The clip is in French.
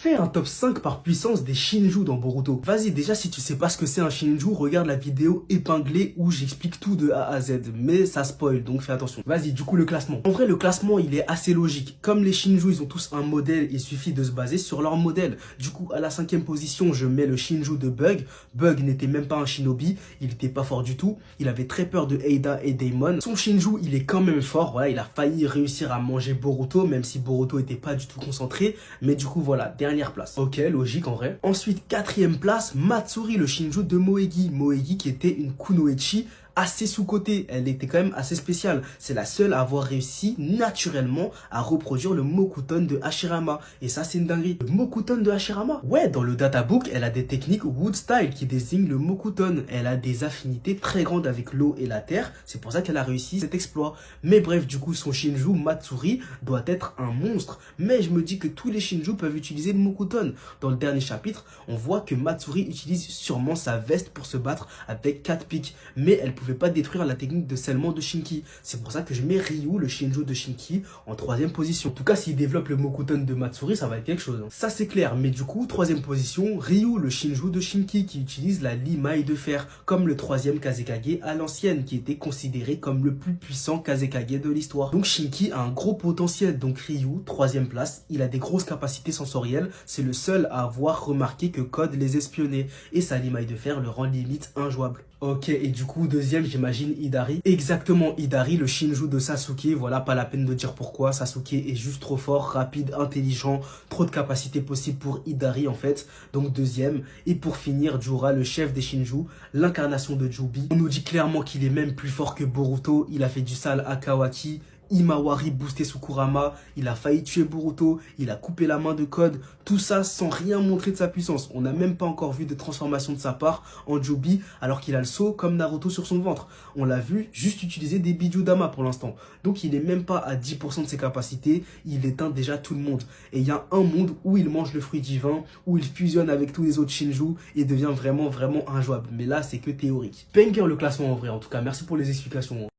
Fais un top 5 par puissance des Shinju dans Boruto. Vas-y, déjà si tu sais pas ce que c'est un Shinju, regarde la vidéo épinglée où j'explique tout de A à Z. Mais ça spoil, donc fais attention. Vas-y, du coup le classement. En vrai, le classement, il est assez logique. Comme les Shinju, ils ont tous un modèle, il suffit de se baser sur leur modèle. Du coup, à la 5e position, je mets le Shinju de Bug. Bug n'était même pas un shinobi, il était pas fort du tout. Il avait très peur de Eida et Daemon. Son Shinju, il est quand même fort. Voilà, il a failli réussir à manger Boruto, même si Boruto était pas du tout concentré. Mais du coup, voilà, dernière place. Ok, logique en vrai. Ensuite, 4e place, Matsuri, le Shinju de Moegi. Moegi qui était une kunoichi assez sous-cotée. Elle était quand même assez spéciale. C'est la seule à avoir réussi naturellement à reproduire le Mokuton de Hashirama. Et ça, c'est une dinguerie. Le Mokuton de Hashirama? Ouais, dans le databook, elle a des techniques wood style qui désignent le Mokuton. Elle a des affinités très grandes avec l'eau et la terre. C'est pour ça qu'elle a réussi cet exploit. Mais bref, du coup, son Shinju Matsuri doit être un monstre. Mais je me dis que tous les Shinju peuvent utiliser le Mokuton. Dans le dernier chapitre, on voit que Matsuri utilise sûrement sa veste pour se battre avec 4 pics. Mais elle pouvait pas détruire la technique de scellement de Shinki. C'est pour ça que je mets Ryu, le Shinju de Shinki, en 3e position. En tout cas, s'il développe le Mokuton de Matsuri, ça va être quelque chose. Ça, c'est clair. Mais du coup, 3e position, Ryu, le Shinju de Shinki, qui utilise la limaille de fer, comme le 3e Kazekage à l'ancienne, qui était considéré comme le plus puissant Kazekage de l'histoire. Donc Shinki a un gros potentiel. Donc Ryu, 3e place, il a des grosses capacités sensorielles. C'est le seul à avoir remarqué que Code les espionnait. Et sa limaille de fer le rend limite injouable. Ok, et du coup, 2e, j'imagine Hidari. Exactement, Hidari, le Shinju de Sasuke. Voilà, pas la peine de dire pourquoi. Sasuke est juste trop fort, rapide, intelligent. Trop de capacités possibles pour Hidari, en fait. Donc, 2e. Et pour finir, Jura, le chef des Shinju, l'incarnation de Jubi. On nous dit clairement qu'il est même plus fort que Boruto. Il a fait du sale à Kawaki. Himawari boosté Sukurama, il a failli tuer Boruto, il a coupé la main de Code, tout ça sans rien montrer de sa puissance. On n'a même pas encore vu de transformation de sa part en Joby alors qu'il a le saut comme Naruto sur son ventre. On l'a vu juste utiliser des Bijudama pour l'instant. Donc il est même pas à 10% de ses capacités, il éteint déjà tout le monde. Et il y a un monde où il mange le fruit divin, où il fusionne avec tous les autres Shinju et devient vraiment injouable. Mais là c'est que théorique. Banger le classement en vrai, en tout cas merci pour les explications.